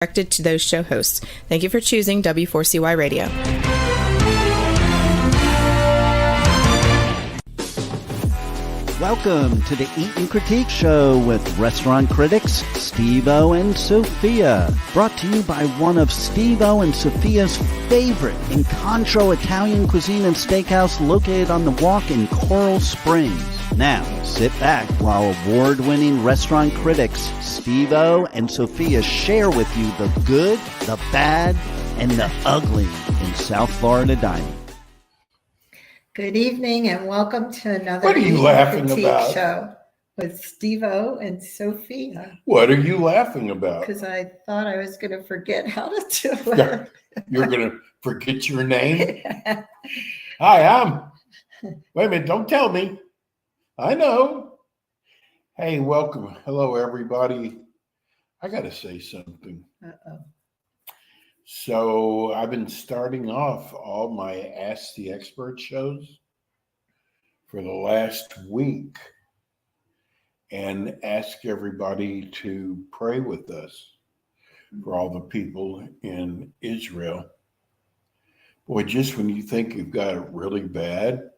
Directed to those show hosts. Thank you for choosing W4CY Radio. Welcome to the Eat and Critique Show with restaurant critics Steve-O and Sophia. Brought to you by one of Steve-O and Sophia's favorite Incontro Italian cuisine and steakhouse located on the Walk in Coral Springs. Now, sit back while award-winning restaurant critics Steve-O and Sophia share with you the good, the bad, and the ugly in South Florida dining. Good evening and welcome to another What are you laughing about? Show with Steve-O and Sophia. What are you laughing about? Because I thought I was going to forget how to do it. You're going to forget your name? Hi, wait a minute, don't tell me. I know. Hey, welcome. Hello, everybody. I got to say something. Uh-oh. So I've been starting off all my Ask the Expert shows for the last week and ask everybody to pray with us for all the people in Israel. Boy, just when you think you've got it really bad,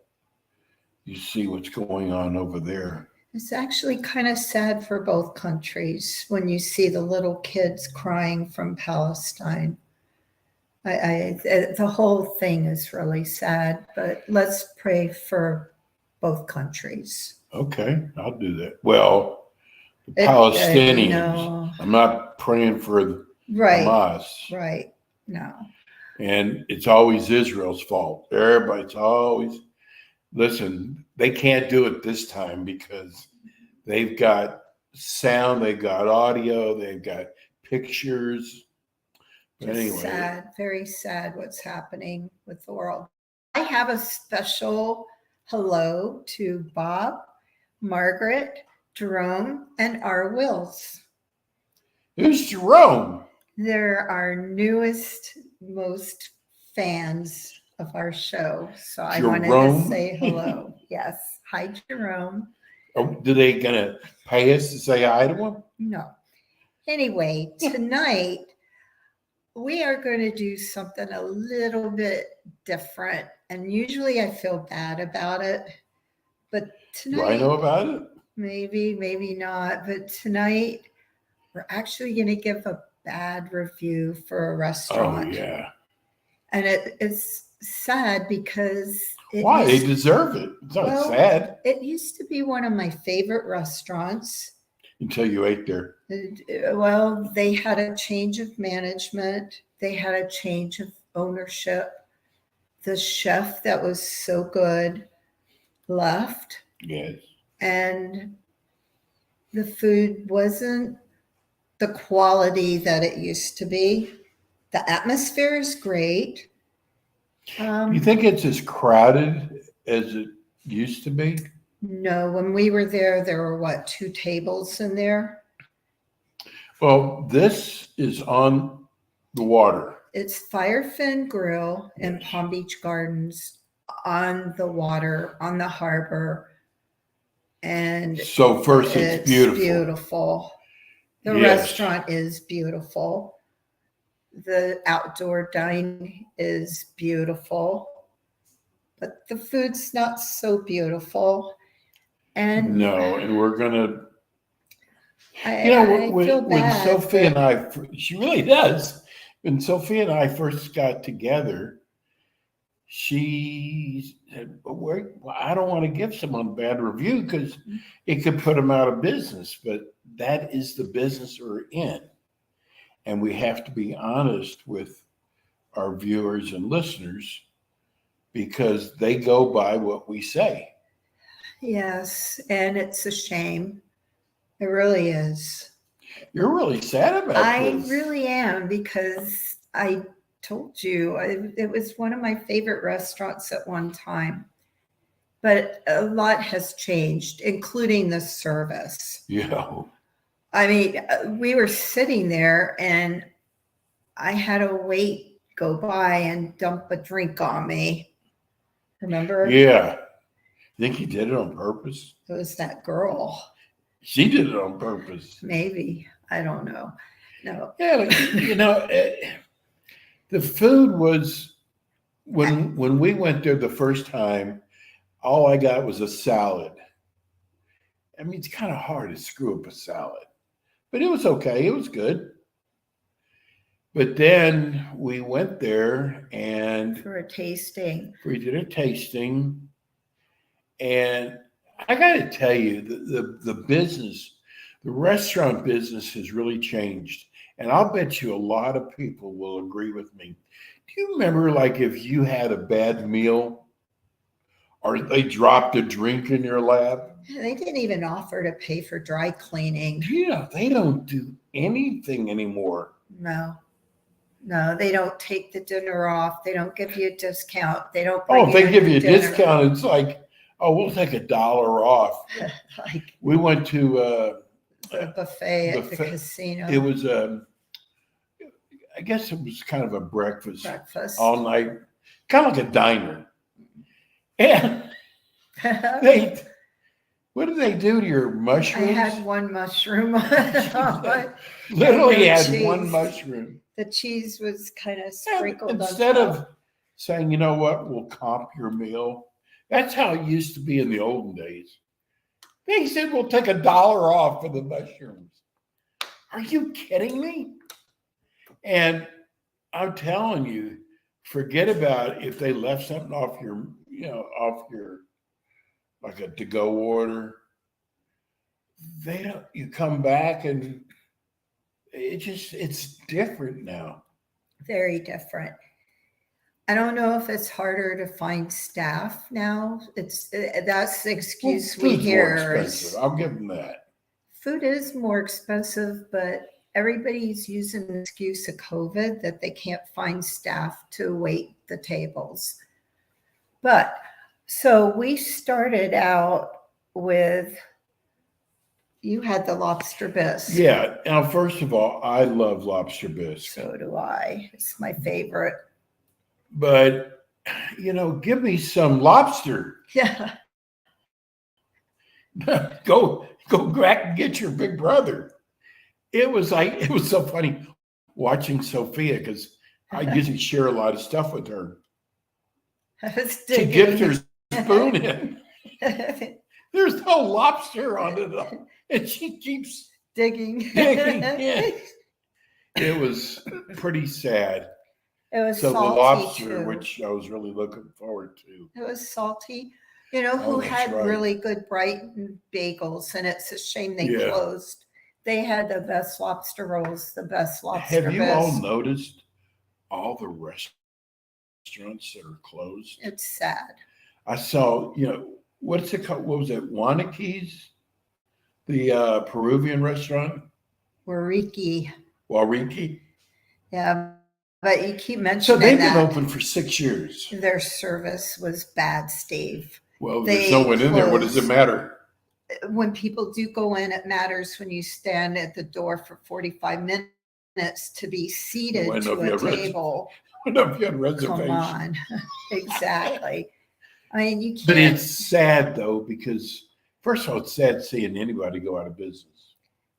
you see what's going on over there. It's actually kind of sad for both countries when you see the little kids crying from Palestine. The whole thing is really sad, but let's pray for both countries. Okay, I'll do that. Well, the Palestinians. No. I'm not praying for Right. Hamas. Right. No. And it's always Israel's fault. Everybody's always, listen, they can't do it this time because they've got sound, they've got audio, they've got pictures. But anyway. Sad, very sad what's happening with the world. I have a special hello to Bob, Margaret, Jerome, and our Wills. Who's Jerome? They're our newest, most fans of our show. So I wanted to say hello. Yes. Hi, Jerome. Oh, do they gonna pay us to say hi to them? No. Anyway, tonight we are going to do something a little bit different. And usually I feel bad about it. But tonight, Do I know about it? Maybe, maybe not. But tonight we're actually going to give a bad review for a restaurant. Oh, yeah. And it's sad because why? They deserve it. It's not sad. It used to be one of my favorite restaurants. Until you ate there. Well, they had a change of management. They had a change of ownership. The chef that was so good left. Yes. And the food wasn't the quality that it used to be. The atmosphere is great. You think it's as crowded as it used to be? No, when we were there were 2 tables in there? Well, this is on the water. It's Firefin Grill in Palm Beach Gardens on the water, on the harbor. And so first it's beautiful. Beautiful. The restaurant is beautiful. The outdoor dining is beautiful. But the food's not so beautiful. And no, and we're gonna. I feel bad, when Sophia and I, she really does. When Sophia and I first got together, she said, well, "I don't want to give someone a bad review because it could put them out of business." But that is the business we're in, and we have to be honest with our viewers and listeners because they go by what we say. Yes, and it's a shame. It really is. You're really sad about this. I really am because I told you it was one of my favorite restaurants at one time. But a lot has changed, including the service. Yeah. I mean, we were sitting there and I had a wait go by and dump a drink on me. Remember? Yeah. Think he did it on purpose? It was that girl. She did it on purpose. Maybe. I don't know. No. Yeah, the food was when we went there the first time. All I got was a salad. I mean, it's kind of hard to screw up a salad, but it was okay. It was good. But then we went there and For a tasting. we did a tasting, and I got to tell you, the business, the restaurant business has really changed. And I'll bet you a lot of people will agree with me. Do you remember, like, if you had a bad meal or they dropped a drink in your lap? They didn't even offer to pay for dry cleaning. Yeah, they don't do anything anymore. No, they don't take the dinner off. They don't give you a discount. They don't bring Oh, if they give you a dinner. discount, it's like, oh, we'll take $1 off. Like We went to the buffet at the buffet. casino. It was I guess it was kind of a breakfast all breakfast. night, kind of like a diner. And they, what did they do to your I mushrooms? had one mushroom on it. Literally no had cheese. one mushroom. The cheese was kind of And sprinkled instead on of top. saying, you know what, we'll comp your meal. That's how it used to be in the olden days. They said, we'll take $1 off for the mushrooms. Are you kidding me? And I'm telling you, forget about if they left something off your, like a to-go order. They don't, you come back and it's different now. Very different. I don't know if it's harder to find staff now. That's the excuse we Food's more hear. expensive. I'll give them that. Food is more expensive, but everybody's using the excuse of COVID that they can't find staff to wait the tables. But so we started out with, you had the lobster bisque. Yeah. Now, first of all, I love lobster bisque. So do I. It's my favorite. But, give me some lobster. Yeah. Go back and get your big brother. It was so funny watching Sophia because I usually share a lot of stuff with her. She dipped her spoon in. There's no lobster on it, and she keeps digging. Yeah. It was pretty sad. It was So salty the lobster, too. which I was really looking forward to. It was salty. Who that's had right. really good Brighton bagels, and it's a shame they Yeah. closed. They had the best lobster rolls, the best lobster Have you all bisque. noticed all the restaurants that are closed? It's sad. I saw, what's it called? What was it? Wanaki's, the Peruvian restaurant, Wariki. Wariki. Yeah, but you keep So mentioning they've been that. open for 6 years. Their service was bad, Steve. Well, They there's no one in there. What does it closed. matter? When people do go in, it matters when you stand at the door for 45 minutes to be seated Well, I know to if you a had table. I don't know if you had Come reservations. on. Exactly. I mean, you can't. But it's sad though, because first of all, it's sad seeing anybody go out of business.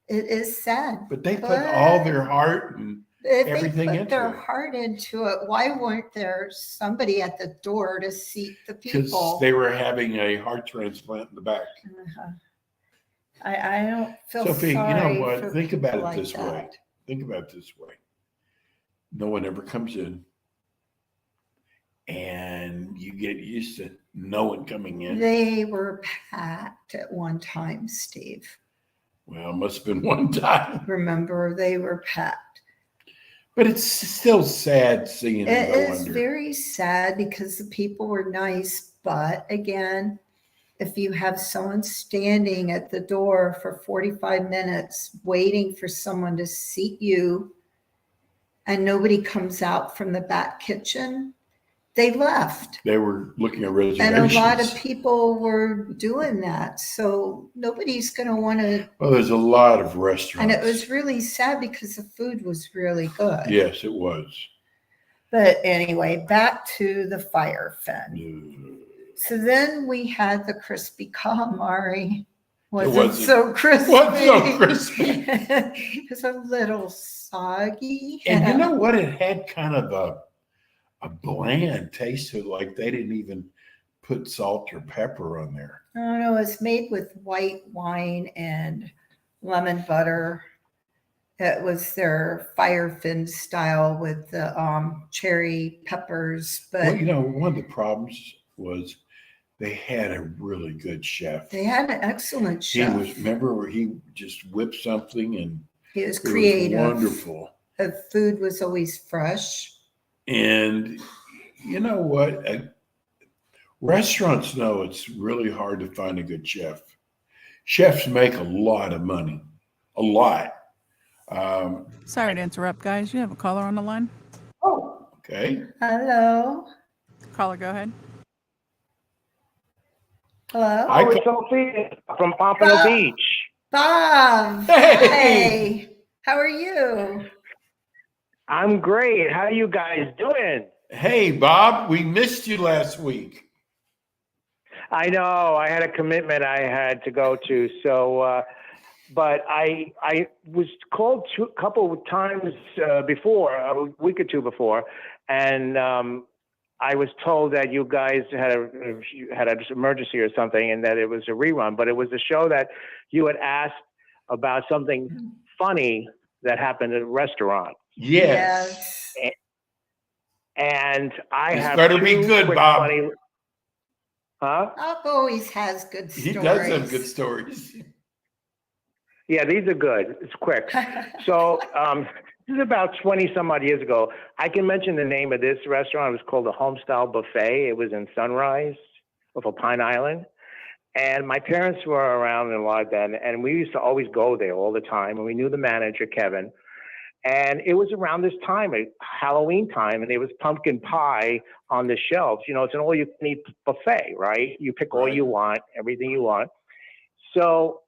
It is sad. But they put But all their heart and if everything they put into their it. heart into it, why weren't there somebody at the door to seat the because people? they were having a heart transplant in the back. Uh-huh. I don't feel Sophie, sorry. you know what? for Think about people it like this way. that. Think about it this way. No one ever comes in. And you get used to no one coming in. They were packed at one time, Steve. Well, it must have been one time. Remember, they were packed. But it's still sad seeing them It go is under. very sad because the people were nice. But again, if you have someone standing at the door for 45 minutes waiting for someone to seat you and nobody comes out from the back kitchen, they left. They were looking at And reservations. a lot of people were doing that. So nobody's going to want to. Well, there's a lot of restaurants. And it was really sad because the food was really good. Yes, it was. But anyway, back to the Firefin. Mm. So then we had the crispy calamari. Wasn't so crispy. Wasn't so crispy. It's a little soggy. And you know what? It had kind of a bland taste to it, like they didn't even put salt or pepper on there. Oh no, it's made with white wine and lemon butter. It was their Firefin style with the cherry peppers. But Well, you know, one of the problems was they had a really good chef. they had an excellent He chef. was, remember where he just whipped something and He was it creative. was wonderful. The food was always fresh. And you know what? Restaurants know it's really hard to find a good chef. Chefs make a lot of money, a lot. Sorry to interrupt, guys. You have a caller on the line. Oh, okay. Hello. Caller, go ahead. Hello. I It's Sophie from Pompano Bob. Beach. Bob. Hey. Hey. How are you? I'm great. How are you guys doing? Hey, Bob, we missed you last week. I know I had a commitment I had to go to, so but I was called a couple of times before, a week or two before, and I was told that you guys had an emergency or something, and that it was a rerun. But it was a show that you had asked about something funny that happened at a restaurant. Yes. And I This have better be two good, quick Bob. funny. Huh? Bob always has good stories. He does have good stories. Yeah, these are good. It's quick. So this is about 20 some odd years ago. I can mention the name of this restaurant. It was called the Homestyle Buffet. It was in Sunrise off of Pine Island. And my parents were around a lot then, and we used to always go there all the time. And we knew the manager, Kevin. And it was around this time, Halloween time, and there was pumpkin pie on the shelves. You know, it's an all-you-can-eat buffet, right? You pick all you want, everything you want. So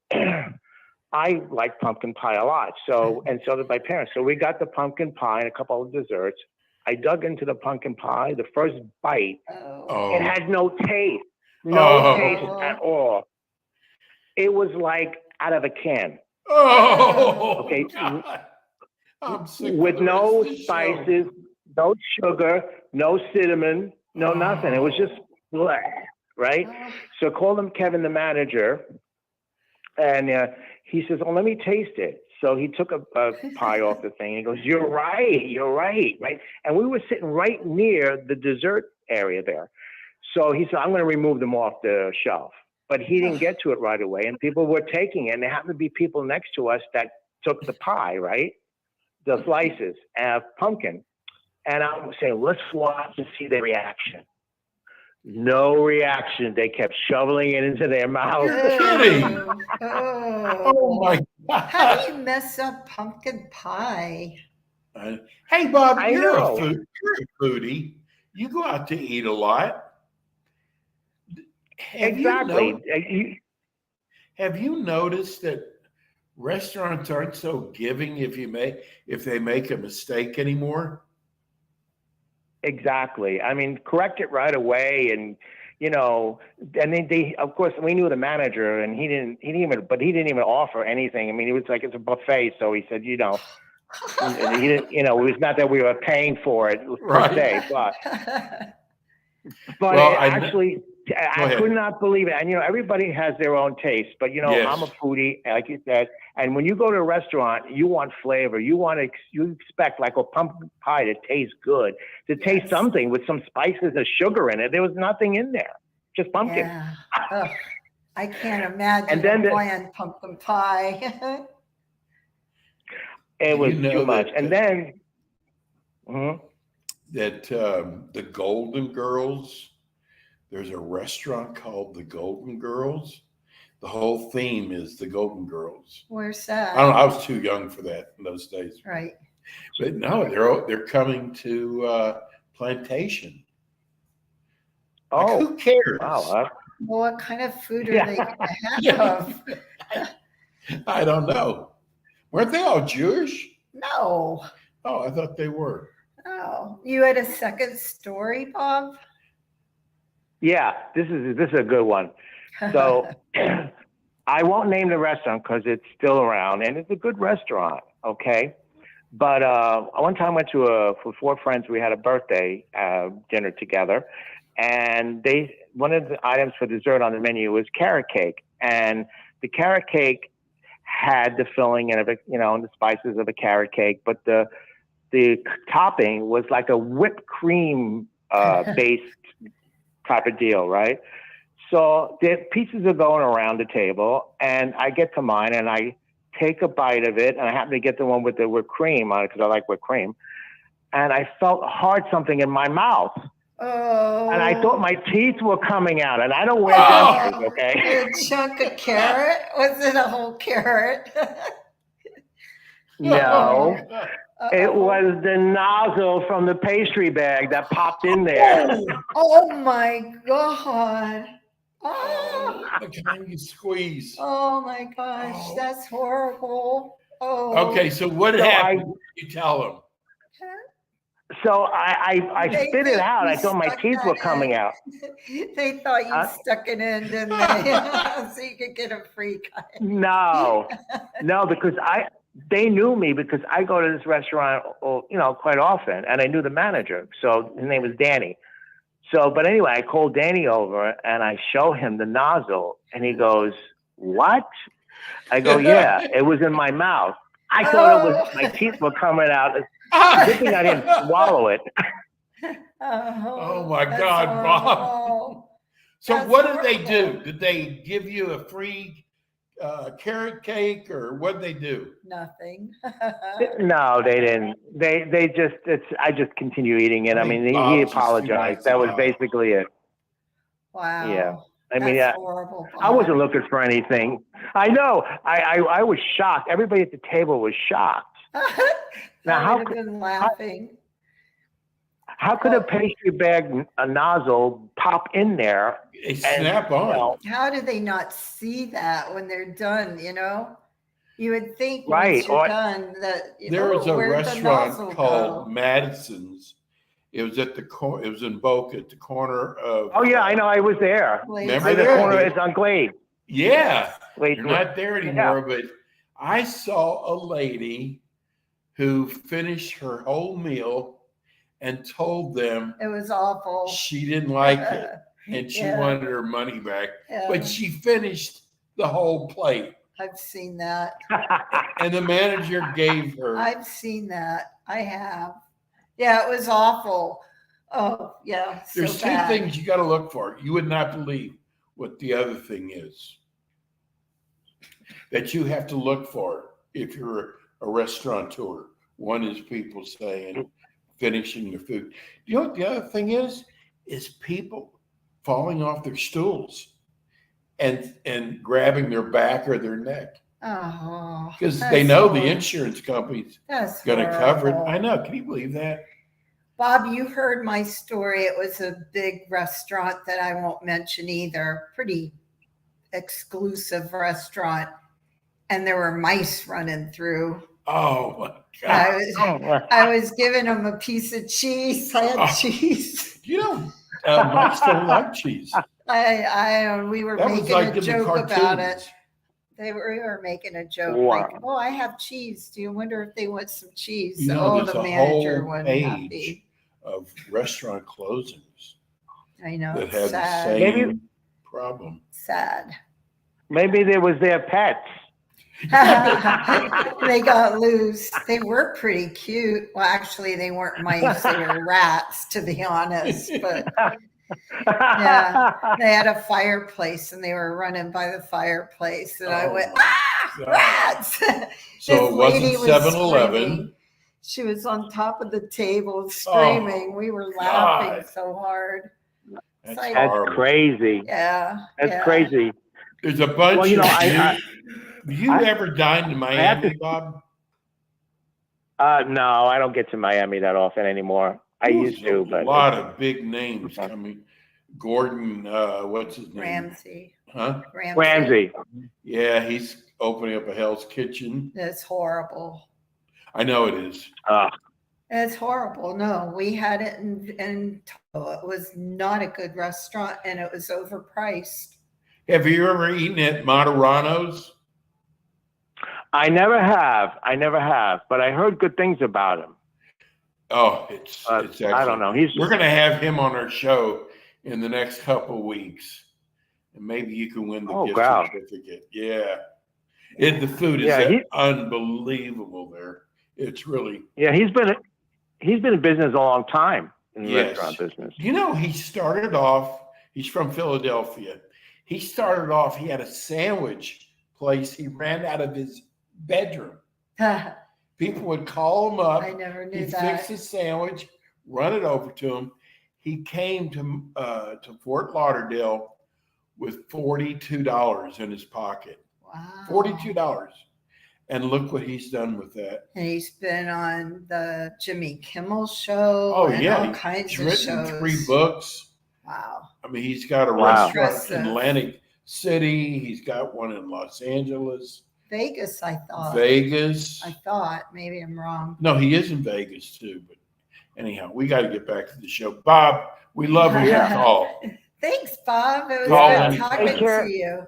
I like pumpkin pie a lot. So, and so did my parents. So we got the pumpkin pie and a couple of desserts. I dug into the pumpkin pie. The first bite, Oh. it had no taste, taste at all. It was like out of a can. Oh. Okay. God. I'm sick With for the no rest of the show. spices, no sugar, no cinnamon, no nothing. It was just blah, right? So I called him Kevin, the manager, and he says, "Oh, let me taste it." So he took a pie off the thing. And he goes, "You're right." And we were sitting right near the dessert area there. So he said, "I'm going to remove them off the shelf." But he didn't get to it right away, and people were taking it. And there happened to be people next to us that took the pie, right? The slices of pumpkin. And I was saying, let's watch and see their reaction. No reaction. They kept shoveling it into their mouth. Kidding. Oh my God. How do you mess up pumpkin pie? Hey, Bob, I you're know. you're a foodie. You go out to eat a lot. Exactly. Have you noticed that restaurants aren't so giving if they make a mistake anymore? Exactly. I mean, correct it right away, and and they of course we knew the manager, and he didn't even offer anything. I mean, it was like it's a buffet, so he said, he didn't, it was not that we were paying for it per se, but Well, I could not believe it. And, everybody has their own taste, but, Yes. I'm a foodie, like you said. And when you go to a restaurant, you want flavor. You expect like a pumpkin pie to taste good, to taste something with some spices and sugar in it. There was nothing in there, just pumpkin. Yeah. Ugh, I can't imagine And then a bland pumpkin pie. It was You know too much. that- And then, mhm. that the Golden Girls, there's a restaurant called the Golden Girls. The whole theme is the Golden Girls. Where's I that? don't know. I was too young for that in those days. Right. But no, they're coming to Plantation. Like, Oh, who cares? wow. Well, what kind of food are Yeah. they going to Yeah. have? I don't know. Weren't they all Jewish? No. Oh, I thought they were. Oh, you had a second story, Bob? Yeah, this is a good one. So I won't name the restaurant because it's still around, and it's a good restaurant, okay? But one time I went to for 4 friends, we had a birthday dinner together, and one of the items for dessert on the menu was carrot cake, and the carrot cake had the filling and the spices of a carrot cake, but the topping was like a whipped cream based type of deal, right? So the pieces are going around the table, and I get to mine, and I take a bite of it, and I happen to get the one with the whipped cream on it because I like whipped cream, and I felt something in my mouth. Oh. And I thought my teeth were coming out, and I don't wear dentures, okay? A chunk of carrot? Was it a whole carrot? No. It was the nozzle from the pastry bag that popped in there. Oh my God. Oh, the kind you squeeze. oh my gosh, that's horrible. Oh. Okay, so what happened? You tell them. So I spit it out. I thought my teeth were coming out. They thought you stuck it in, didn't they? So you could get a free cut. No, because they knew me because I go to this restaurant, quite often, and I knew the manager. So his name was Danny. So, but anyway, I called Danny over and I show him the nozzle, and he goes, "What?" I go, "Yeah, it was in my mouth. I thought it was my teeth were coming out. Good thing I didn't swallow it." Oh my God, Bob. So what did they do? Did they give you a free carrot cake, or what did they do? Nothing. No, they didn't. They just, I just continue eating it. I mean, he apologized. That was basically it. Wow. Yeah. I mean, that's horrible. I wasn't looking for anything. I know. I was shocked. Everybody at the table was shocked. Now, how could been laughing? How could a pastry bag, a nozzle, pop in there? They snap on. How do they not see that when they're done? You would think right. once you're done that there was a restaurant called Madison's. It was at the corner. It was in Boca at the corner of. Oh yeah, I know. I was there. Remember the corner is on Glade. Yeah, you're not there anymore. But I saw a lady who finished her whole meal and told them it was awful. She didn't like it, and she wanted her money back. But she finished the whole plate. I've seen that. And the manager gave her. I've seen that. I have. Yeah, it was awful. Oh, yeah. There's two things you got to look for. You would not believe what the other thing is that you have to look for if you're a restaurateur. One is people saying, finishing the food. You know what the other thing is? Is people falling off their stools and grabbing their back or their neck. Oh, because they know the insurance company's going to cover it. I know. Can you believe that? Bob, you heard my story. It was a big restaurant that I won't mention either. Pretty exclusive restaurant. And there were mice running through. Oh, my God. I was giving them a piece of cheese. I had cheese. You know, mice don't like cheese. We were making a joke about it. We were making a joke like, "Oh, I have cheese. Do you wonder if they want some cheese?" You know, the manager wasn't happy. Of restaurant closings. I know. That had sad. the same problem. Sad. Maybe there was their pets. They got loose. They were pretty cute. Well, actually, they weren't mice. They were rats, to be honest. But yeah, they had a fireplace, and they were running by the fireplace, and I went, rats! So it wasn't 7-Eleven. She was on top of the table screaming. We were laughing so hard. That's crazy. Yeah, that's crazy. There's a bunch. Well, have you ever dined in Miami, Bob? No, I don't get to Miami that often anymore. I used to, but a lot of big names coming. Gordon, what's his name? Ramsay. Huh? Ramsay. Yeah, he's opening up a Hell's Kitchen. That's horrible. I know it is. It's horrible. No, we had it in Tahoe. It was not a good restaurant, and it was overpriced. Have you ever eaten at Moderano's? I never have, but I heard good things about him. Oh, it's excellent. I don't know. We're going to have him on our show in the next couple of weeks, and maybe you can win the gift certificate. Yeah, the food is unbelievable there. It's really he's been in business a long time in the restaurant business. You know, he started off. He's from Philadelphia. He started off. He had a sandwich place. He ran out of his bedroom. People would call him up. I never knew He'd that. fix his sandwich, run it over to him. He came to Fort Lauderdale with $42 in his pocket. Wow. $42. And look what he's done with that. And he's been on the Jimmy Kimmel show. Oh, and yeah. all kinds He's of written shows. 3 books. Wow. I mean, he's got a restaurant in Atlantic City. He's got one in Los Angeles. Vegas, I thought. Vegas. I thought. Maybe I'm wrong. No, he is in Vegas too. But anyhow, we got to get back to the show. Bob, we love your call. Thanks, Bob. It was good talking to you.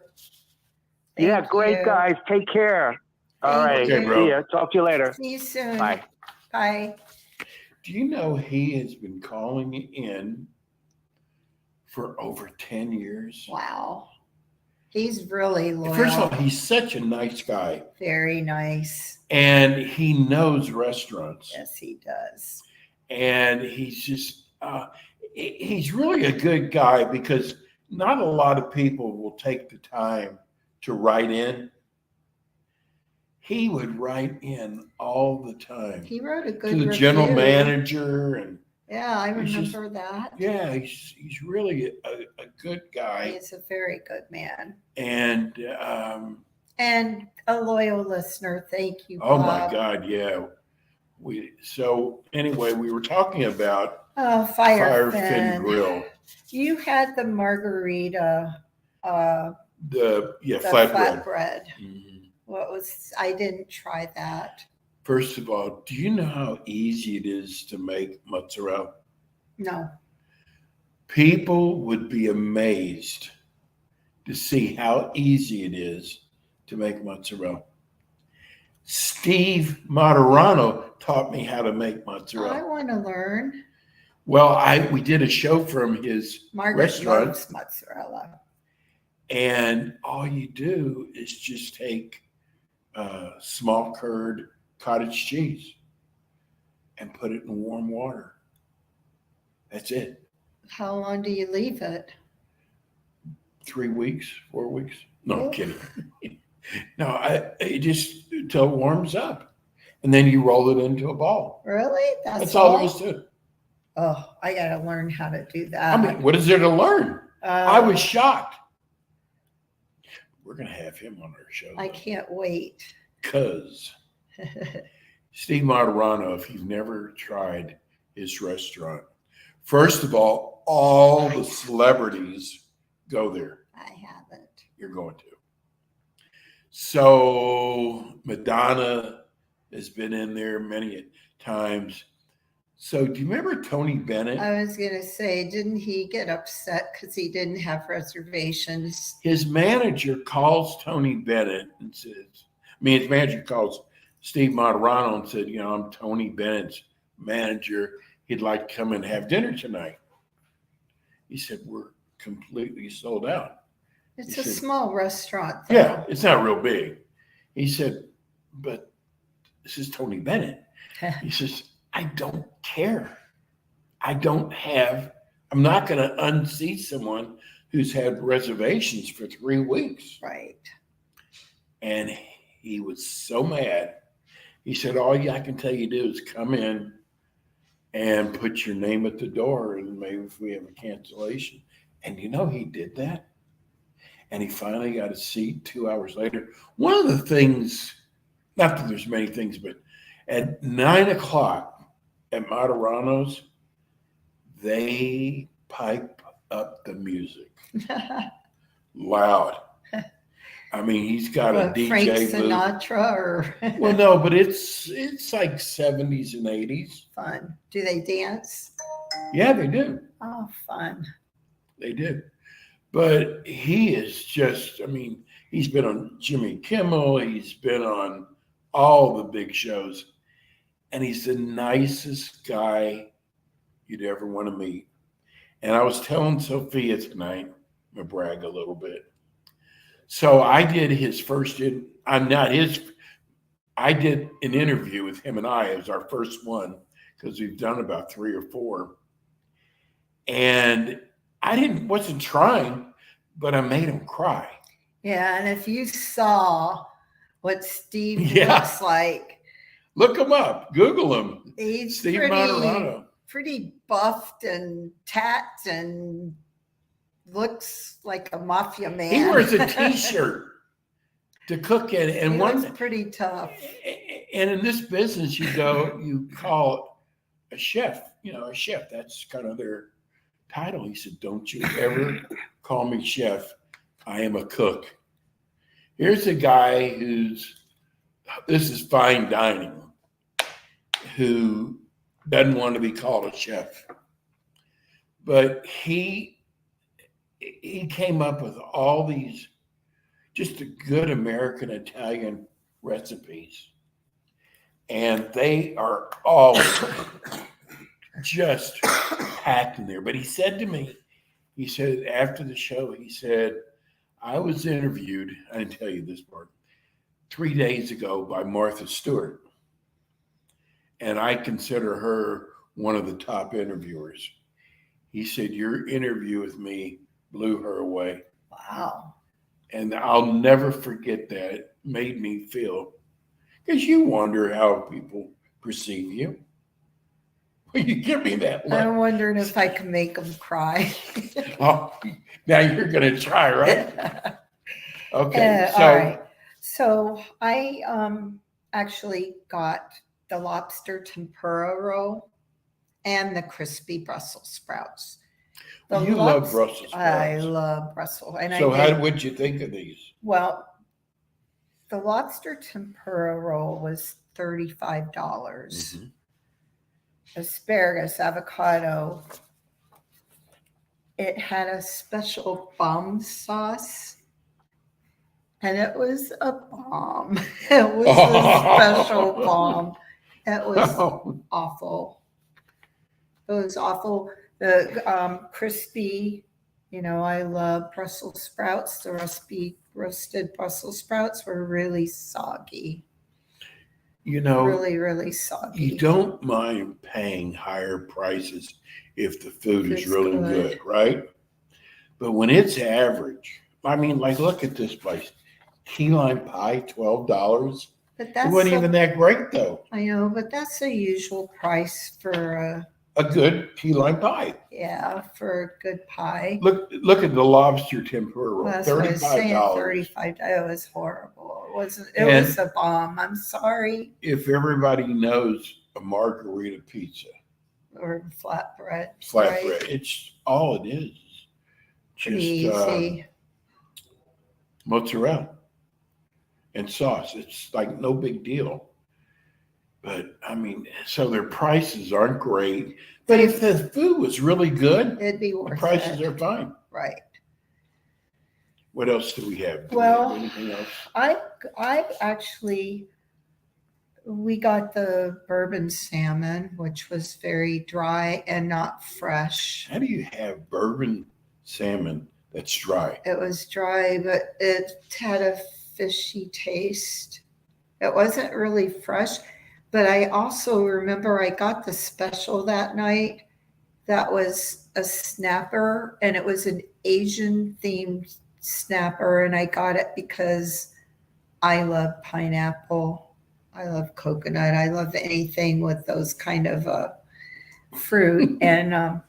Thank great, you. guys. Take care. All right. Okay, bro. See ya. Talk to you later. See you soon. Bye. Bye. Do you know he has been calling in for over 10 years? Wow. He's really loyal. First of all, he's such a nice guy. Very nice. And he knows restaurants. Yes, he does. And he's just, he's really a good guy because not a lot of people will take the time to write in. He would write in all the time. He wrote a good to the review. general manager. And yeah, I remember that. Yeah, he's really a good guy. He's a very good man. And a loyal listener. Thank you, oh Bob. my God, yeah. So anyway, we were talking about Firefin Grill. You had the margarita. The the flatbread. Mm-hmm. I didn't try that. First of all, do you know how easy it is to make mozzarella? No. People would be amazed to see how easy it is to make mozzarella. Steve Moderano taught me how to make mozzarella. I want to learn. Well, we did a show from his restaurant. Loves mozzarella. And all you do is just take small curd cottage cheese and put it in warm water. That's it. How long do you leave it? 3 weeks, 4 weeks. No, I'm kidding. No, it just until it warms up. And then you roll it into a ball. Really? That's all there is to it. Oh, I got to learn how to do that. I mean, what is there to learn? I was shocked. We're going to have him on our show. I can't wait. Because Steve Moderano, if you've never tried his restaurant, first of all the celebrities go there. I haven't. You're going to. So Madonna has been in there many times. So do you remember Tony Bennett? I was going to say, didn't he get upset because he didn't have reservations? His manager calls Tony Bennett and says, his manager calls Steve Moderano and said, I'm Tony Bennett's manager. He'd like to come and have dinner tonight. He said, we're completely sold out. It's a small restaurant, though. Yeah, it's not real big. He said, but this is Tony Bennett. He says, I don't care. I'm not going to unseat someone who's had reservations for 3 weeks. Right. And he was so mad. He said, all I can tell you to do is come in and put your name at the door and maybe if we have a cancellation. And he did that. And he finally got a seat 2 hours later. One of the things, not that there's many things, but at 9:00 at Moderano's, they pipe up the music loud. He's got a DJ Frank booth. Sinatra or Well, no, but it's like 70s and 80s. Fun. Do they dance? Yeah, they do. Oh, fun. They do. But he is just, I mean, he's been on Jimmy Kimmel, he's been on all the big shows, and he's the nicest guy you'd ever want to meet. And I was telling Sophia tonight, I'm gonna brag a little bit. So I did his first, I'm not his, I did an interview with him and I. It was our first one because we've done about 3 or 4. And wasn't trying, but I made him cry. Yeah, and if you saw what Steve Yeah. looks like, look him up, Google him. he's Steve Moderano. pretty buffed and tacked and looks like a mafia man. He wears a T-shirt to cook in, and He one looks pretty tough. And in this business, you call a chef. You know, a chef. That's kind of their title. He said, "Don't you ever call me chef. I am a cook." Here's a guy this is fine dining, who doesn't want to be called a chef, but he came up with all these just a good American Italian recipes, and they are all just packed in there. But he said to me, he said after the show, he said, I was interviewed, I didn't tell you this part, 3 days ago by Martha Stewart, and I consider her one of the top interviewers. He said, your interview with me blew her away. Wow. And I'll never forget that. It made me feel, because you wonder how people perceive you. Will you give me that look? I'm wondering if I can make him cry. Oh, now you're going to try, right? Okay. All right. So I actually got the lobster tempura roll and the crispy Brussels sprouts. You love Brussels sprouts. I love Brussels. And so what'd you think of these? Well, the lobster tempura roll was $35. Mm-hmm. Asparagus, avocado. It had a special bomb sauce. And it was a bomb. It was a special bomb. It was awful. It was awful. The crispy, I love Brussels sprouts. The roasted Brussels sprouts were really soggy. Really, really soggy. You don't mind paying higher prices if the food is really good, right? But when it's average, I mean, like, look at this place. Key lime pie, $12. But it wasn't even that great, though. I know, but that's the usual price for a good key lime pie. Yeah, for a good pie. Look at the lobster tempura roll. Well, $35. $35. It was horrible. It wasn't. It was a bomb. I'm sorry. If everybody knows a margarita pizza or flatbread, right? It's all it is. Pretty easy. Mozzarella and sauce. It's like no big deal. But I mean, so their prices aren't great. But if the food was really good, it'd be worth it. The prices are fine. Right. What else do we have? Well, we have anything else? I actually, we got the bourbon salmon, which was very dry and not fresh. How do you have bourbon salmon that's dry? It was dry, but it had a fishy taste. It wasn't really fresh. But I also remember I got the special that night. That was a snapper, and it was an Asian themed snapper. And I got it because I love pineapple. I love coconut. I love anything with those kind of fruit. And I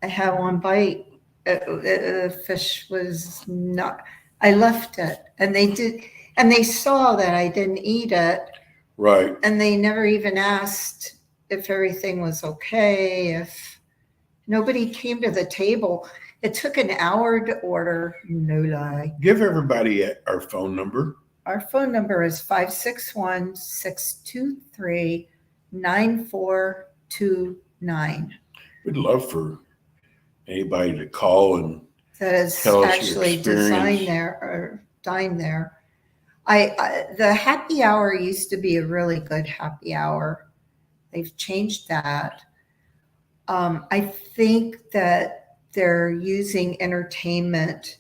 had one bite. The fish was not, I left it. And they saw that I didn't eat it. Right. And they never even asked if everything was okay, if nobody came to the table. It took an hour to order, no lie. Give everybody our phone number. Our phone number is 561-623-9429. We'd love for anybody to call and that has Tell us your actually designed experience. there or dined there. The happy hour used to be a really good happy hour. They've changed that. I think that they're using entertainment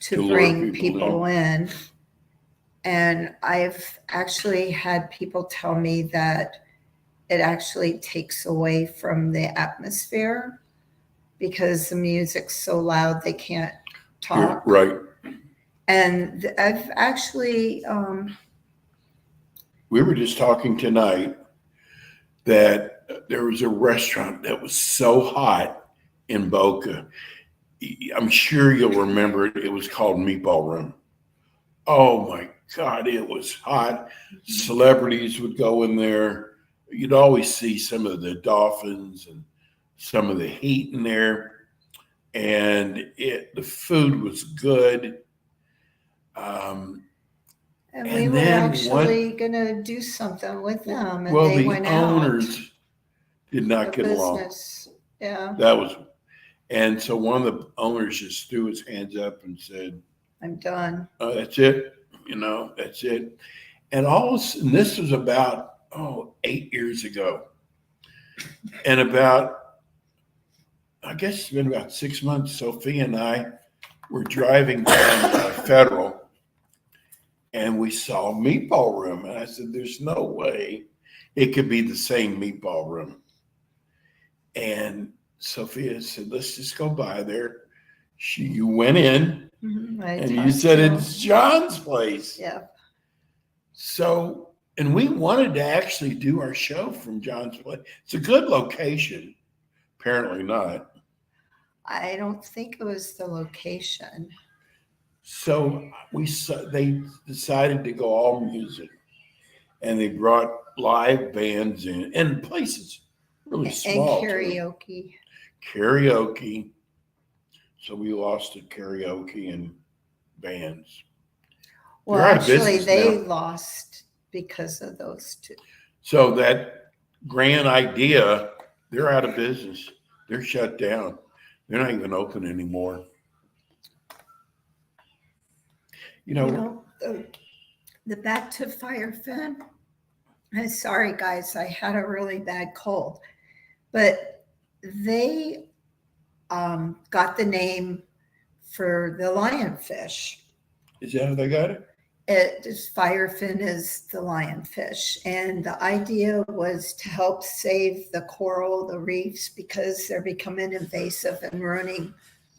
to To lure bring people people in. And I've actually had people tell me that it actually takes away from the atmosphere because the music's so loud they can't talk. Right. And I've actually, We were just talking tonight that there was a restaurant that was so hot in Boca. I'm sure you'll remember it. It was called Meatball Room. Oh my God, it was hot. Celebrities would go in there. You'd always see some of the dolphins and some of the heat in there. And the food was good. and we And were then actually going to do something with them, and well, they the went out. owners did not The get along. business, yeah, That was, and so one of the owners just threw his hands up and said, I'm done. "Oh, that's it. That's it." And and this was about 8 years ago, and I guess it's been about 6 months. Sophia and I were driving down Federal, and we saw Meatball Room, and I said, "There's no way it could be the same Meatball Room." And Sophia said, "Let's just go by there." You went in, and you said it's John's place. Yeah. So, and we wanted to actually do our show from John's place. It's a good location. Apparently not. I don't think it was the location. So they decided to go all music, and they brought live bands in and places really small. And karaoke. Karaoke. So we lost at karaoke and bands. Well, They're out of actually, business they now. lost because of those two. So that grand idea, they're out of business. They're shut down. They're not even open anymore. The back to Firefin. I'm sorry, guys, I had a really bad cold, but they got the name for the lionfish. Is that how they got it? Firefin is the lionfish, and the idea was to help save the coral, the reefs, because they're becoming invasive and ruining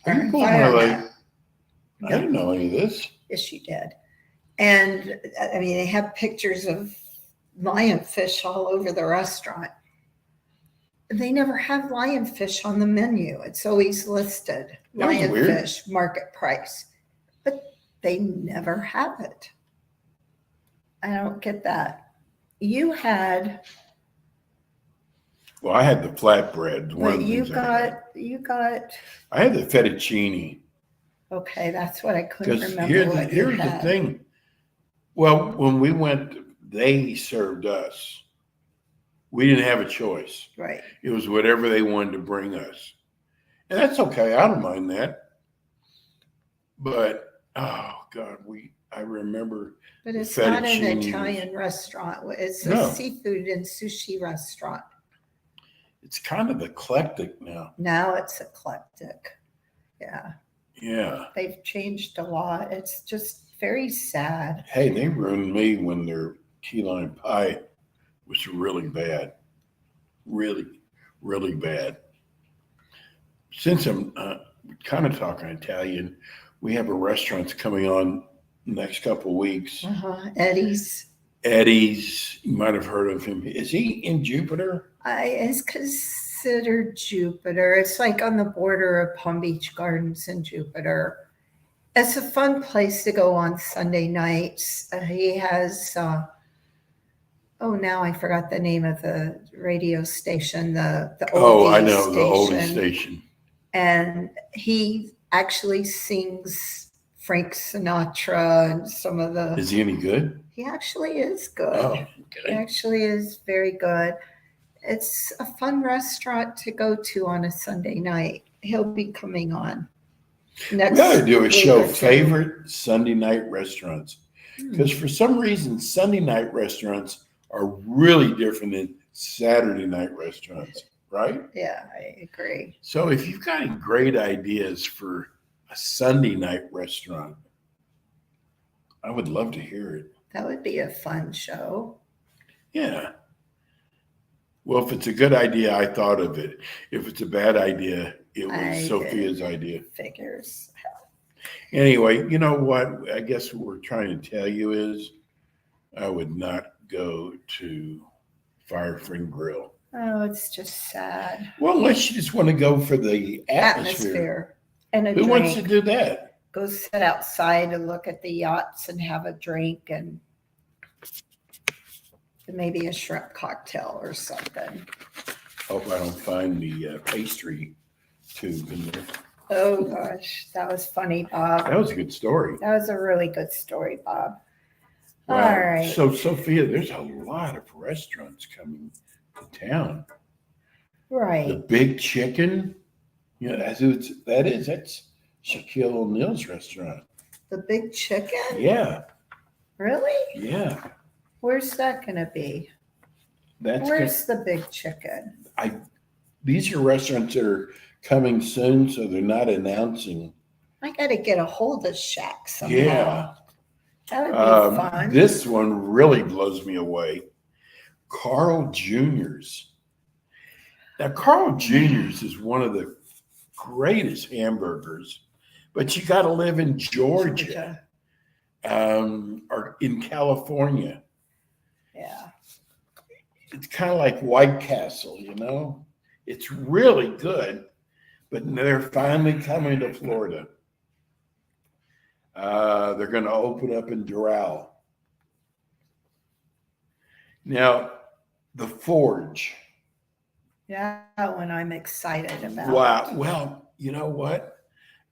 our Are you pulling my leg? environment. I didn't know any of this. Yes, you did. And I mean, they have pictures of lionfish all over the restaurant. They never have lionfish on the menu. It's always listed lionfish market price, but they never have it. I don't get that. You had. Well, I had the flatbread. But you got. I had the fettuccine. Okay, that's what I couldn't remember. Here's the thing. Well, when we went, they served us. We didn't have a choice. Right. It was whatever they wanted to bring us. And that's okay. I don't mind that. But, oh, God, I remember. But it's not an Italian restaurant. It's a seafood and sushi restaurant. It's kind of eclectic now. Now it's eclectic. Yeah. Yeah. They've changed a lot. It's just very sad. Hey, they ruined me when their key lime pie was really bad. Really, really bad. Since I'm kind of talking Italian, we have a restaurant coming on next couple of weeks. Eddie's. You might have heard of him. Is he in Jupiter? It's considered Jupiter. It's like on the border of Palm Beach Gardens and Jupiter. It's a fun place to go on Sunday nights. He has, now I forgot the name of the radio station, the oldie I know, station. the oldie station. And he actually sings Frank Sinatra and some of the. Is he any good? He actually is good. Oh, okay. He actually is very good. It's a fun restaurant to go to on a Sunday night. He'll be coming on. next We ought to do a week show, or two. favorite Sunday night restaurants. Hmm. Because for some reason, Sunday night restaurants are really different than Saturday night restaurants, right? Yeah, I agree. So if you've got any great ideas for a Sunday night restaurant, I would love to hear it. That would be a fun show. Yeah. Well, if it's a good idea, I thought of it. If it's a bad idea, it was Sophia's idea. Figures. Anyway, you know what? I guess what we're trying to tell you is I would not go to Firefin Grill. Oh, it's just sad. Well, unless you just want to go for the atmosphere. And a Who drink. wants to do that? Go sit outside and look at the yachts and have a drink and maybe a shrimp cocktail or something. Hope I don't find the pastry tube in there. Oh gosh, that was funny, Bob. That was a good story. That was a really good story, Bob. Wow. All right. So, Sophia, there's a lot of restaurants coming to town. The Right. Big Chicken, you know, that's Shaquille O'Neal's restaurant. The Big Chicken? Yeah, Really? yeah. Where's that going to be? Where's the Big Chicken? These are restaurants that are coming soon, so they're not announcing. I got to get a hold of Shaq somehow. Yeah. That would be fun. This one really blows me away. Carl Jr.'s. Now, Carl Jr.'s is one of the greatest hamburgers, but you got to live in Georgia, or in California. Yeah. It's kind of like White Castle, you know? It's really good, but they're finally coming to Florida. They're going to open up in Doral. Now, the Forge. Yeah, one I'm excited about. Wow. Well, you know what?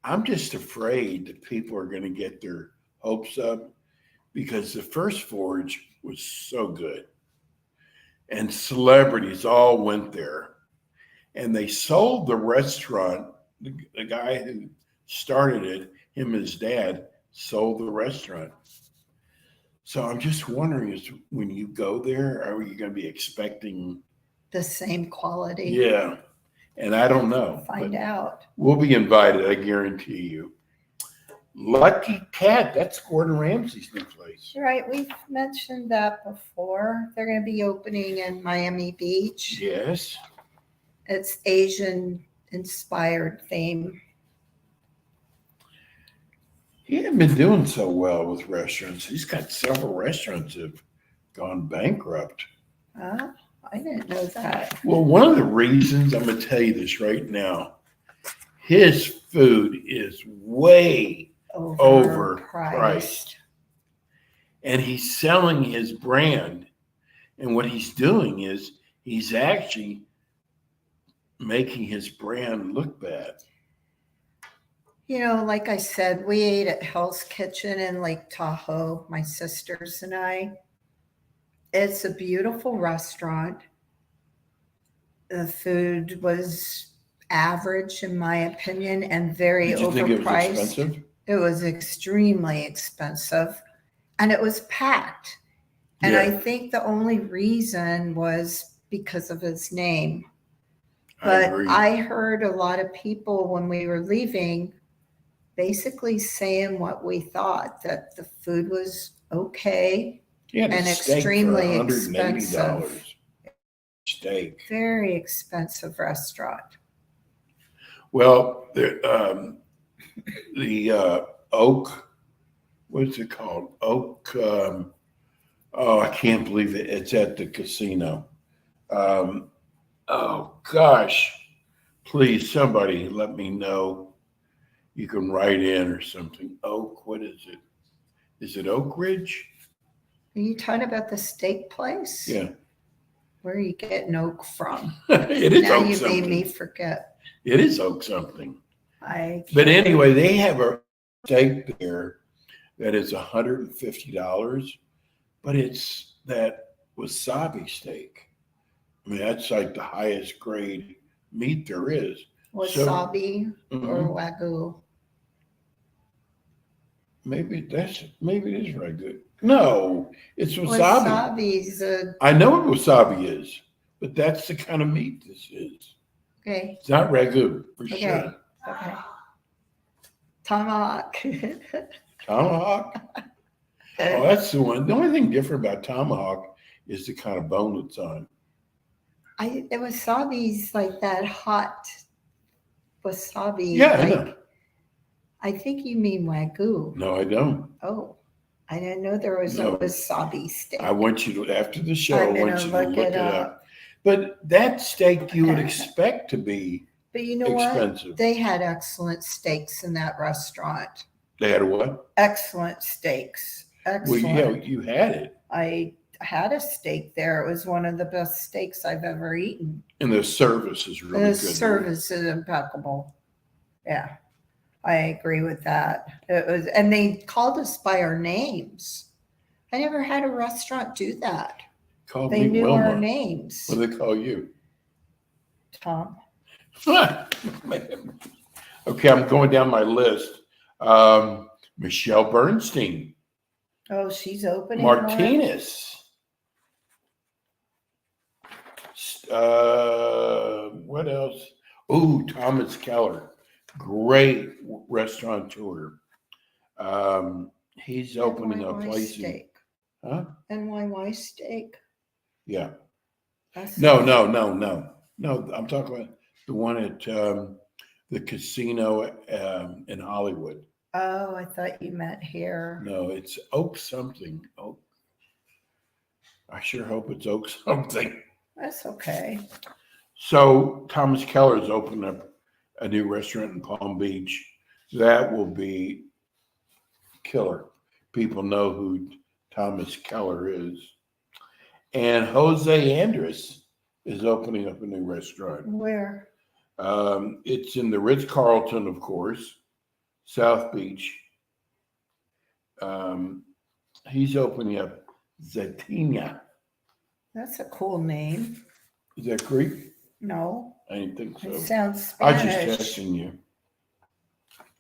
I'm just afraid that people are going to get their hopes up because the first Forge was so good. And celebrities all went there. And they sold the restaurant. The guy who started it, him and his dad, sold the restaurant. So I'm just wondering, is when you go there, are you going to be expecting The same quality. Yeah. And I don't know. Find but out. We'll be invited, I guarantee you. Lucky Cat, that's Gordon Ramsay's new place. Right, we've mentioned that before. They're going to be opening in Miami Beach. Yes. It's Asian-inspired theme. He hasn't been doing so well with restaurants. He's got several restaurants that have gone bankrupt. I didn't know that. Well, one of the reasons, I'm going to tell you this right now, his food is way overpriced. And he's selling his brand. And what he's doing is he's actually making his brand look bad. You know, like I said, we ate at Hell's Kitchen in Lake Tahoe, my sisters and I. It's a beautiful restaurant. The food was average, in my opinion, and very Did you think it was overpriced. expensive? It was extremely expensive, and it was packed. And Yeah. I think the only reason was because of his name. I But agree. I heard a lot of people when we were leaving basically saying what we thought, that the food was okay, He had a and steak extremely for $180. expensive. Steak. Very expensive restaurant. Well, the Oak, what's it called? Oak. I can't believe it. It's at the casino. Oh gosh, please, somebody let me know. You can write in or something. Oak, what is it? Is it Oak Ridge? Are you talking about the steak place? Yeah. Where are you getting oak from? It is Now Oak you something. made me forget. It is Oak something. I But anyway, they have a steak there that is $150, but it's that wasabi steak. I mean, that's like the highest grade meat there is. wasabi or Mhm. wagyu. maybe it is ragu. No, it's wasabi. Wasabi's I know what wasabi is, but that's the kind of meat this is. okay. It's not ragu for Okay. sure. Okay. Tomahawk. Tomahawk. Oh, that's the one. The only thing different about tomahawk is the kind of bone it's on. The wasabi's like that hot wasabi. Yeah, I like, know. I think you mean wagyu. No, I don't. Oh, I didn't know there was No. a wasabi steak. I want you to, after the show, I I'm want gonna you to look look it it up. up. But that steak you would expect to be But you know expensive. what? They had excellent steaks in that restaurant. They had a what? Excellent steaks. Excellent. Well, yeah, you had it. I had a steak there. It was one of the best steaks I've ever eaten. And the service is really The good. service is impeccable. Yeah, I agree with that. It was, and they called us by our names. I never had a restaurant do that. Call They me knew Wilma. our names. What do they call you? Tom. Okay, I'm going down my list. Michelle Bernstein, Oh, she's opening. one. Martinez. What else? Oh, Thomas Keller, great restaurateur. He's opening a NYY place. steak. Huh? NYY steak. Yeah. That's No. I'm talking about the one at the casino in Hollywood. Oh, I thought you meant here. No, it's Oak something. Oak. I sure hope it's Oak something. That's okay. So Thomas Keller's opened up a new restaurant in Palm Beach. That will be killer. People know who Thomas Keller is. And Jose Andres is opening up a new restaurant. Where? It's in the Ritz-Carlton, of course, South Beach. He's opening up Zetina. That's a cool name. Is that Greek? No, I didn't think so. it sounds I was Spanish. just testing you.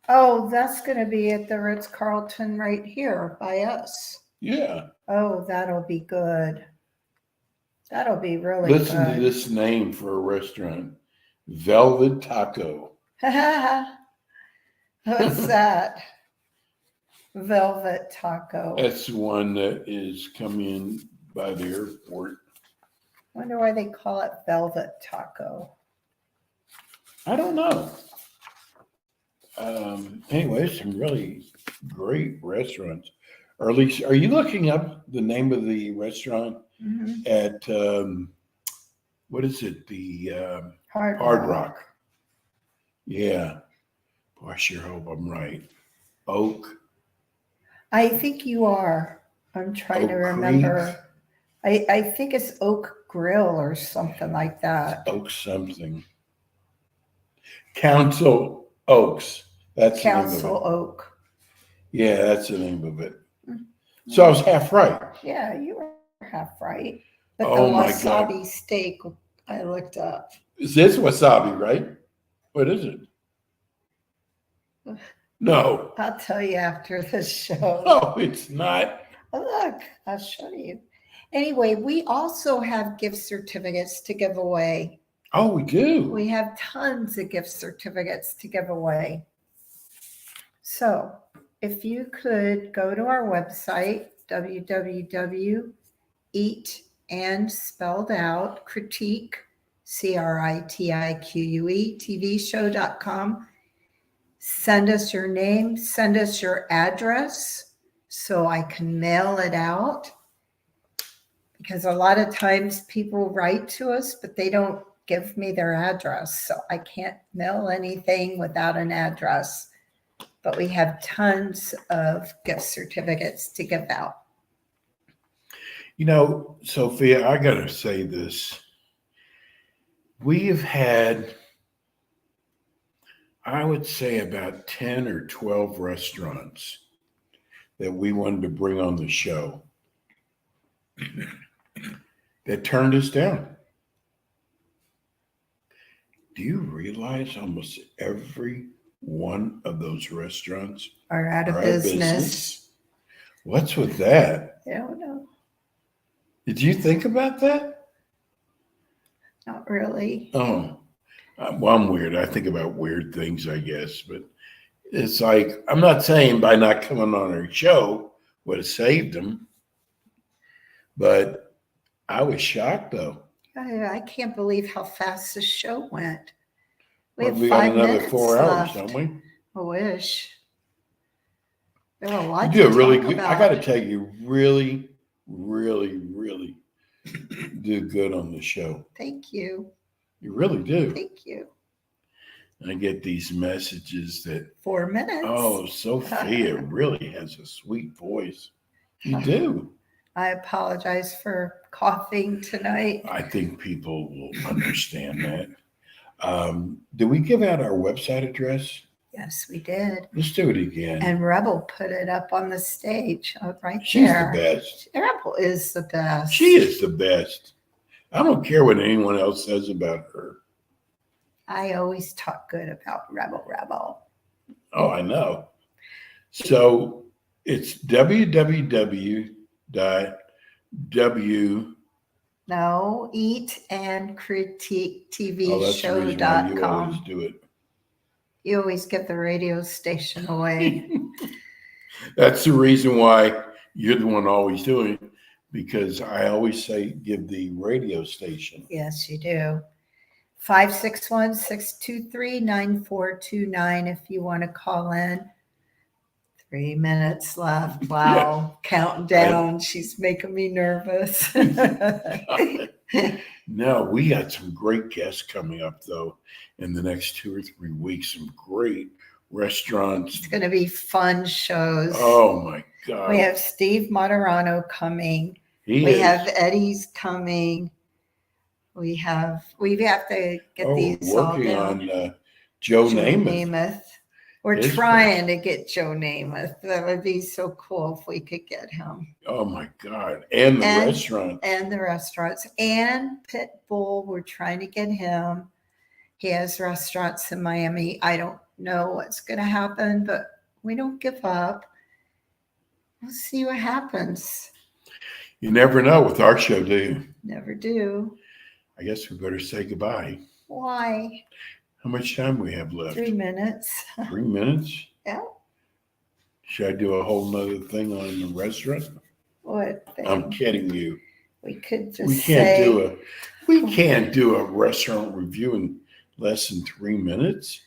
Oh, that's going to be at the Ritz-Carlton right here by us. Yeah. Oh, that'll be good. That'll be really Listen good. to this name for a restaurant. Velvet Taco. What's that? Velvet taco. That's the one that is coming in by the airport. Wonder why they call it velvet taco. I don't know. Anyway, some really great restaurants. Or at least, are you looking up the name of the restaurant Mhm. at, what is it? The Hard Rock. Yeah. Boy, I sure hope I'm right. Oak. I think you are. I'm trying to Oak remember. I think it's Oak Grill or something like that. Oak something. Council Oaks. That's the name Council of it. Oak. Yeah, that's the name of it. Mhm. So I was half right. Yeah, you were half right. But Oh the my wasabi God. steak I looked up. Is this wasabi, right? What is it? No. I'll tell you after the show. No, it's not. Oh, look, I'll show you. Anyway, we also have gift certificates to give away. Oh, we do. We have tons of gift certificates to give away. So if you could go to our website, critique, CRITIQUE, tvshow.com. Send us your name, send us your address so I can mail it out. Because a lot of times people write to us, but they don't give me their address. So I can't mail anything without an address. But we have tons of gift certificates to give out. You know, Sophia, I got to say this. We have had, I would say, about 10 or 12 restaurants that we wanted to bring on the show that turned us down. Do you realize almost every one of those restaurants Are out of are business. What's with that? I don't know. Did you think about that? Not really. Oh, well, I'm weird. I think about weird things, I guess. But it's like, I'm not saying by not coming on our show would have saved them. But I was shocked, though. I can't believe how fast this show went. We Well, have we got 5 another minutes 4 hours, left. don't we? I wish. There are a lot You do to a really talk good. about. I got to tell you, really, really, really do good on the show. Thank you. You really do. Thank you. I get these messages that, 4 minutes. oh, Sophia really has a sweet voice. You do. I apologize for coughing tonight. I think people will understand that. Did we give out our website address? Yes, we did. Let's do it again. And Rebel put it up on the stage right She's there. the best. Rebel is the best. She is the best. I don't care what anyone else says about her. I always talk good about Rebel. Oh, I know. So it's www.w. No, Eat and Critique TV Oh, that's the reason why you always show.com. do it. You always get the radio station away. That's the reason why you're the one always doing it, because I always say give the radio station. Yes, you do. 561-623-9429 if you want to call in. 3 minutes left. Wow. Counting down. She's making me nervous. No, we got some great guests coming up, though, in the next 2 or 3 weeks. Some great restaurants. It's going to be fun shows. Oh, my God. We have Steve Moderano coming. He We is. have Eddie's coming. We have to get these all working down. on Joe Namath. We're His trying to get Joe Namath. That would be so cool if we could get him. Oh, my God. And the restaurant. And the restaurants. And Pitbull, we're trying to get him. He has restaurants in Miami. I don't know what's going to happen, but we don't give up. We'll see what happens. You never know with our show, do you? Never do. I guess we better say goodbye. Why? How much time we have left? 3 minutes. 3 minutes? Yeah. Should I do a whole nother thing on the restaurant? What thing? I'm kidding you. We could just We can't do a restaurant review in less than 3 minutes.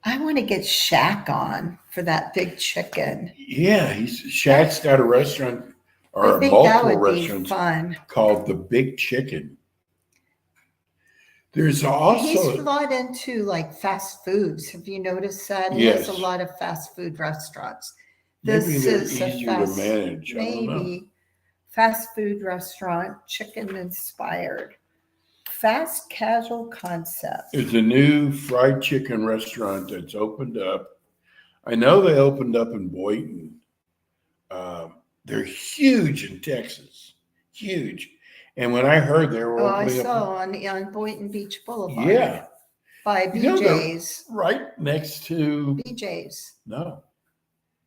I want to get Shaq on for that big chicken. Yeah, Shaq's got a restaurant or I think that multiple would be restaurants fun. called the Big Chicken. There's He's also a lot into like fast foods. Have you noticed that? He Yes. has a lot of fast food restaurants. maybe This they're is a easier to manage. I don't know. maybe fast food restaurant, chicken inspired, fast casual concept. There's a new fried chicken restaurant that's opened up. I know they opened up in Boynton. They're huge in Texas, huge. And when I heard they were Oh, I opening saw up, on Boynton Beach Boulevard. yeah, By You know they're BJ's. right next to BJ's. no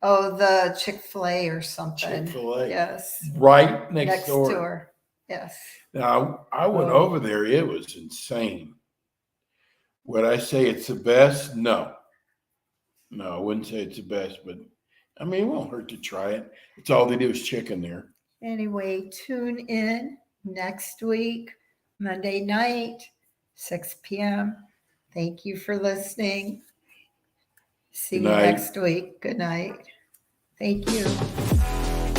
Oh, the Chick-fil-A or something. Chick-fil-A, Yes. right next Next door. door. Yes. Now I went Oh. over there; it was insane. Would I say it's the best? No, I wouldn't say it's the best, but I mean, it won't hurt to try it. It's all they do is chicken there. Anyway, tune in next week, Monday night, 6 p.m. Thank you for listening. See Good you night. next week. Good night. Thank you.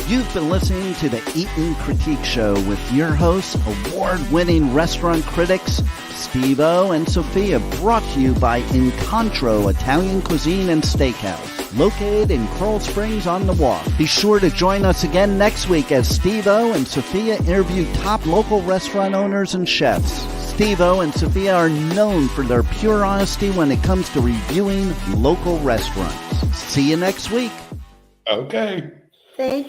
You've been listening to the Eaton Critique Show with your hosts, award-winning restaurant critics, Steve-O and Sophia, brought to you by Incontro Italian Cuisine and Steakhouse, located in Coral Springs on the Walk. Be sure to join us again next week as Steve-O and Sophia interview top local restaurant owners and chefs. Steve-O and Sophia are known for their pure honesty when it comes to reviewing local restaurants. See you next week. Okay. Thank